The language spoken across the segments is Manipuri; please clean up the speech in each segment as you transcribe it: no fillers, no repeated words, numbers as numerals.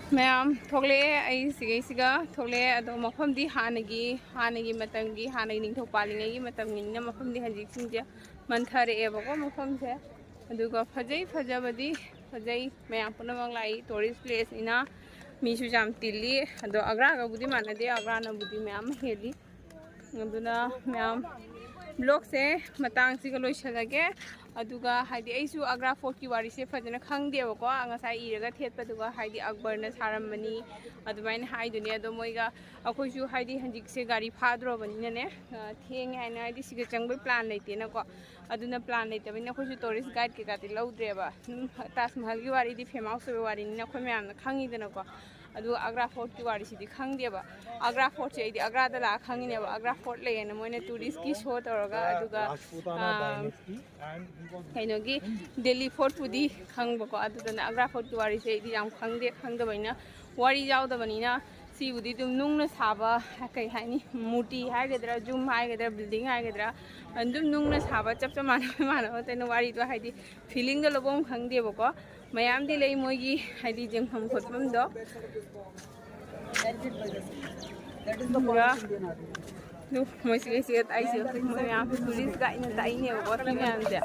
मैम थोले सिगा थोले अदो मफमदी हानगी मतंगी हानगी निंथौ पालिंगी मतंगिना मफमदी हजिक सिंजे मंथरेबको मफमसे अदुगा फजै फजबदी फजै मैम पुनमक लाई टूरिस्ट प्लेस इना मीसु जाम तिल्ली अदो अग्रागबुदी मानदे अग्रानबुदी मैम हेली अदुना मैम ब्लॉग से मतंग सिगा लोइसलगे अदुगा हाइदी आइसु अग्रा फोर्ट की वारी से फजना खंगदेबको अंगासाय इरगा थेटपदुगा हाइदी अकबरना सारमनी अदुमाइन हाइदुने अदो मोइगा अखोइसु हाइदी हंजिक से गाड़ी फाद्रोबनिने ने थेंगे हाइना हाइदी सिगा चंगबै प्लान लेतेनको अदुना प्लान लेतबनिने अखोइसु टूरिस्ट गाइड के गाति लौद्रेबा ताजमहल की वारी दी फेमस ओबे वारी नि अखोइ म्यामना खंगिदनको अदु अग्रा फोर्ट की वारी सिदी खंगदेबा अग्रा फोर्ट से इदी अग्रा दा ला खंगिनेबा अग्रा फोर्ट लेयना मोइने टूरिस्ट की शो तौरगा अदुगा कहीं दिल्ली फोर्ट पुदी खंगबको अदुदना अग्रा फोर्ट की वारी से इदी याम खंगदे खंगदबैना वारी जाउदबनिना सिबुदी तुम नुंगना साबा कई हाइनी मूर्ति हाइगद्रा जुम हाइगद्रा बिल्डिंग हाइगद्रा अंदुम नुंगना साबा चपचा मानो तैन वारी तो हाइदी फीलिंग द लोबोम खंगदेबको मयाम दी लई मोइगी हाइदी जेंगफम खोटमम दो मोइसे ताइसे मयाम टूरिस्ट गाइड न ताइने बको मैम से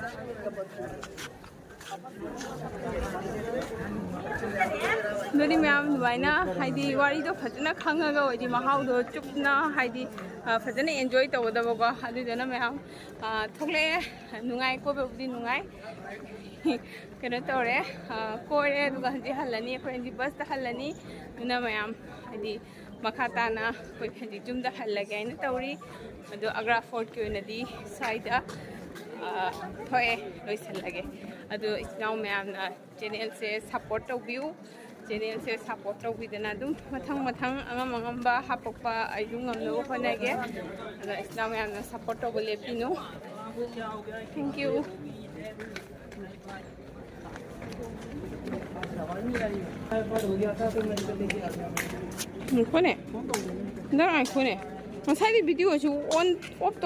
नोनी मैम दुबाइना हाइदी वारी तो फजना खंगागा ओइदी महाउदो चुपना हाइदी फजना एंजॉय तवदबको अदुदना मैम थोले नुंगाई कोबेबुदी नुंगाई कनो तौरे कोरे दुगा हंजी हल्लनी अखोय हंजी बस ता हल्लनी नुना मैम हाइदी मखा ताना कोई हंजी जुमदा हल्लगे आइना तौरी अदो अग्रा फोर्ट की ओइनदी साइदा थोए लोइसलगे अदो इस्नाउ मैमना चैनल से सपोर्ट तौबिउ चैनल से सपोर्ट तौबिदना दुम मथंग अंगमंगम्बा हापकपा आइदु ngamlo होनागे अदो इस्नाउ मैमना सपोर्ट तौब लेपिनु थैंक यू खोने ना खोने मसाइदी वीडियो ऑन ऑफ